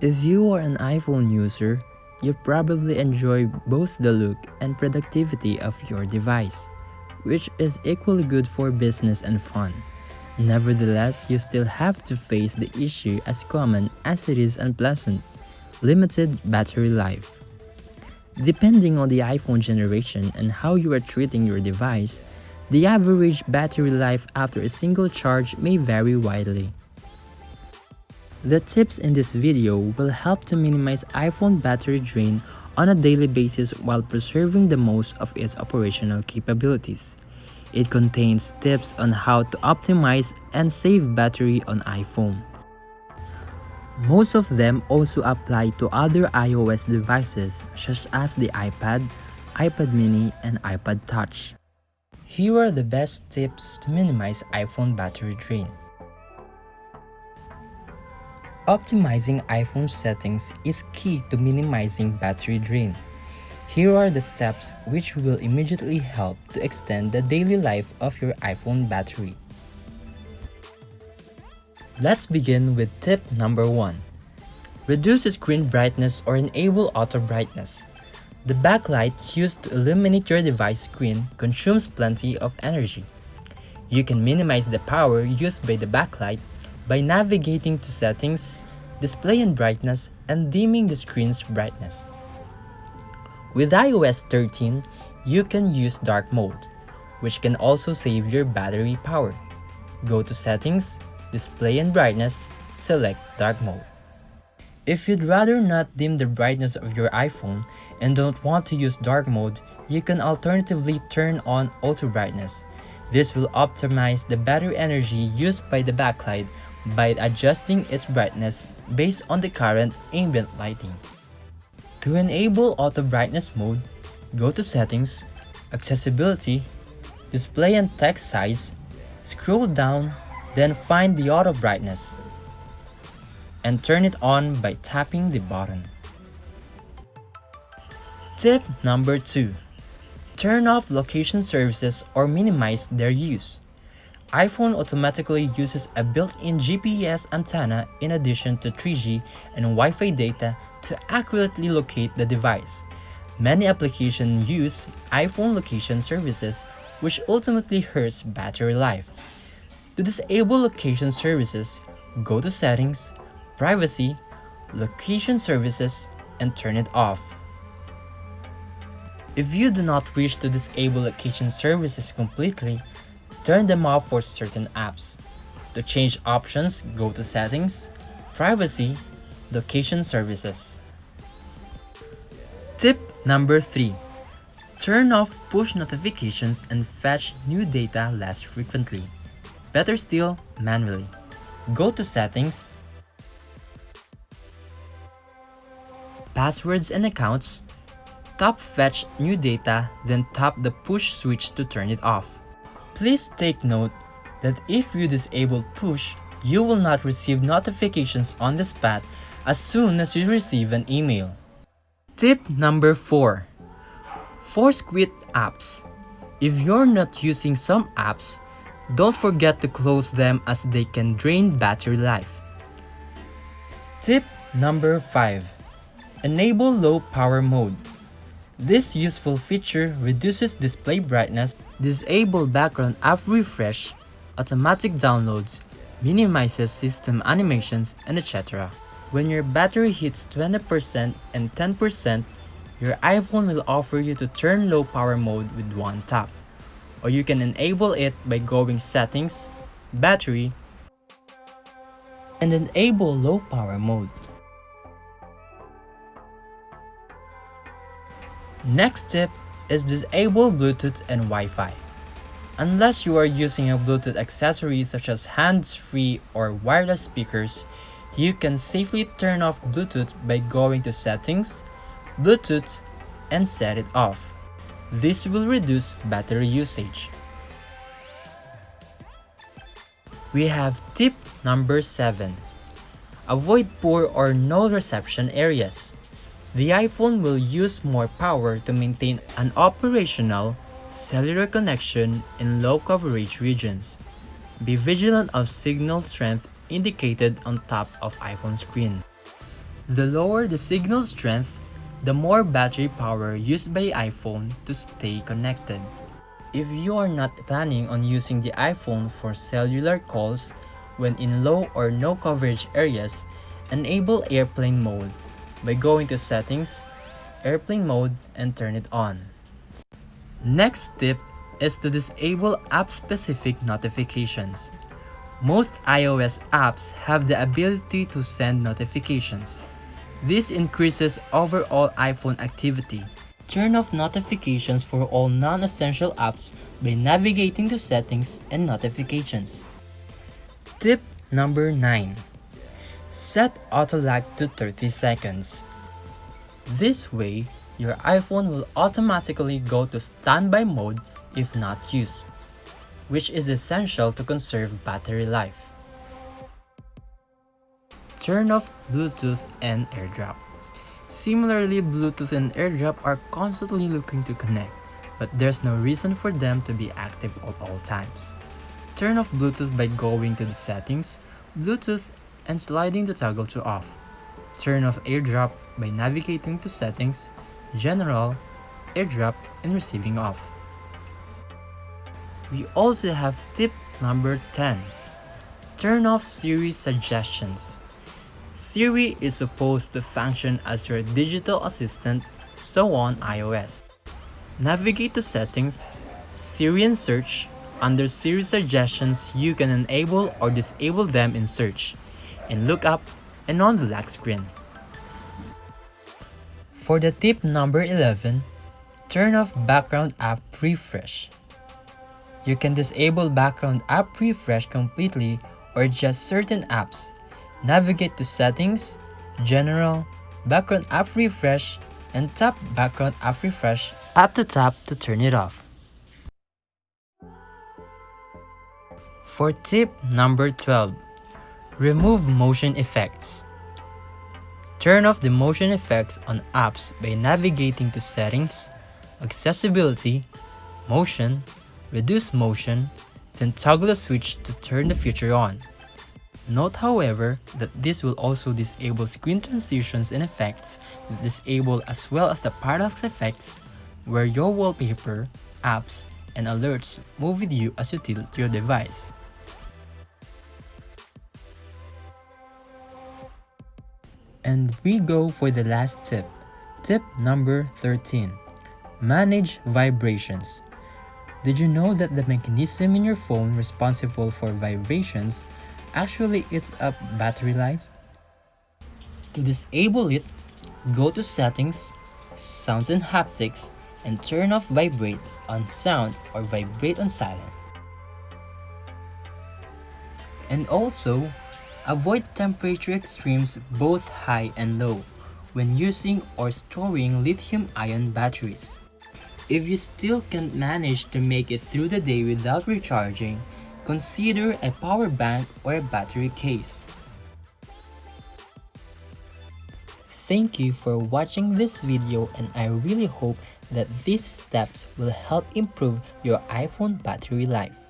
If you are an iPhone user, you probably enjoy both the look and productivity of your device, which is equally good for business and fun. Nevertheless, you still have to face the issue as common as it is unpleasant: limited battery life. Depending on the iPhone generation and how you are treating your device, the average battery life after a single charge may vary widely. The tips in this video will help to minimize iPhone battery drain on a daily basis while preserving the most of its operational capabilities. It contains tips on how to optimize and save battery on iPhone. Most of them also apply to other iOS devices such as the iPad, iPad mini, and iPad Touch. Here are the best tips to minimize iPhone battery drain. Optimizing iPhone settings is key to minimizing battery drain. Here are the steps which will immediately help to extend the daily life of your iPhone battery. Let's begin with tip number 1. Reduce screen brightness or enable auto brightness. The backlight used to illuminate your device screen consumes plenty of energy. You can minimize the power used by the backlight by navigating to Settings, Display and Brightness, and dimming the screen's brightness. With iOS 13, you can use dark mode, which can also save your battery power. Go to Settings, Display and Brightness, select dark mode. If you'd rather not dim the brightness of your iPhone and don't want to use dark mode, you can alternatively turn on auto brightness. This will optimize the battery energy used by the backlight by adjusting its brightness based on the current ambient lighting. To enable auto brightness mode, go to Settings, Accessibility, Display and Text Size, scroll down, then find the auto brightness, and turn it on by tapping the button. Tip number 2. Turn off location services or minimize their use. iPhone automatically uses a built-in GPS antenna in addition to 3G and Wi-Fi data to accurately locate the device. Many applications use iPhone location services, which ultimately hurts battery life. To disable location services, go to Settings, Privacy, Location Services, and turn it off. If you do not wish to disable location services completely, turn them off for certain apps. To change options, go to Settings, Privacy, Location Services. Tip number 3. Turn off push notifications and fetch new data less frequently. Better still, manually. Go to Settings, Passwords and Accounts, tap Fetch New Data, then tap the push switch to turn it off. Please take note that if you disable push, you will not receive notifications on the spot as soon as you receive an email. Tip number 4. Force quit apps. If you're not using some apps, don't forget to close them as they can drain battery life. Tip number 5. Enable low power mode. This useful feature reduces display brightness, disable background app refresh, automatic downloads, minimizes system animations, and etc. When your battery hits 20% and 10%, your iPhone will offer you to turn low power mode with one tap. Or you can enable it by going Settings, Battery, and enable low power mode. Next tip is disable Bluetooth and Wi-Fi. Unless you are using a Bluetooth accessory such as hands-free or wireless speakers, you can safely turn off Bluetooth by going to Settings, Bluetooth, and set it off. This will reduce battery usage. We have tip number 7. Avoid poor or no reception areas. The iPhone will use more power to maintain an operational cellular connection in low coverage regions. Be vigilant of signal strength indicated on top of iPhone screen. The lower the signal strength, the more battery power used by iPhone to stay connected. If you are not planning on using the iPhone for cellular calls when in low or no coverage areas, enable airplane mode by going to Settings, Airplane Mode, and turn it on. Next tip is to disable app-specific notifications. Most iOS apps have the ability to send notifications. This increases overall iPhone activity. Turn off notifications for all non-essential apps by navigating to Settings and Notifications. Tip number 9. Set auto lock to 30 seconds. This way, your iPhone will automatically go to standby mode if not used, which is essential to conserve battery life. Turn off Bluetooth and AirDrop. Similarly, Bluetooth and AirDrop are constantly looking to connect, but there's no reason for them to be active at all times. Turn off Bluetooth by going to the Settings, Bluetooth, and sliding the toggle to off. Turn off AirDrop by navigating to Settings, General, AirDrop, and Receiving off. We also have tip number 10. Turn off Siri suggestions. Siri is supposed to function as your digital assistant, so on iOS. Navigate to Settings, Siri and Search. Under Siri suggestions, you can enable or disable them in Search, in Lookup, and on the lock screen. For the tip number 11, turn off background app refresh. You can disable background app refresh completely or just certain apps. Navigate to Settings, General, Background App Refresh, and tap Background App Refresh at the top to turn it off. For tip number 12, remove motion effects. Turn off the motion effects on apps by navigating to Settings, Accessibility, Motion, Reduce Motion, then toggle the switch to turn the feature on. Note, however, that this will also disable screen transitions and effects that disable as well as the parallax effects, where your wallpaper, apps, and alerts move with you as you tilt your device. And we go for the last tip. Tip number 13. Manage vibrations. Did you know that the mechanism in your phone responsible for vibrations actually eats up battery life? To disable it, go to Settings, Sounds and Haptics, and turn off Vibrate on Sound or Vibrate on Silent. And also, avoid temperature extremes both high and low when using or storing lithium-ion batteries. If you still can't manage to make it through the day without recharging, consider a power bank or a battery case. Thank you for watching this video, and I really hope that these steps will help improve your iPhone battery life.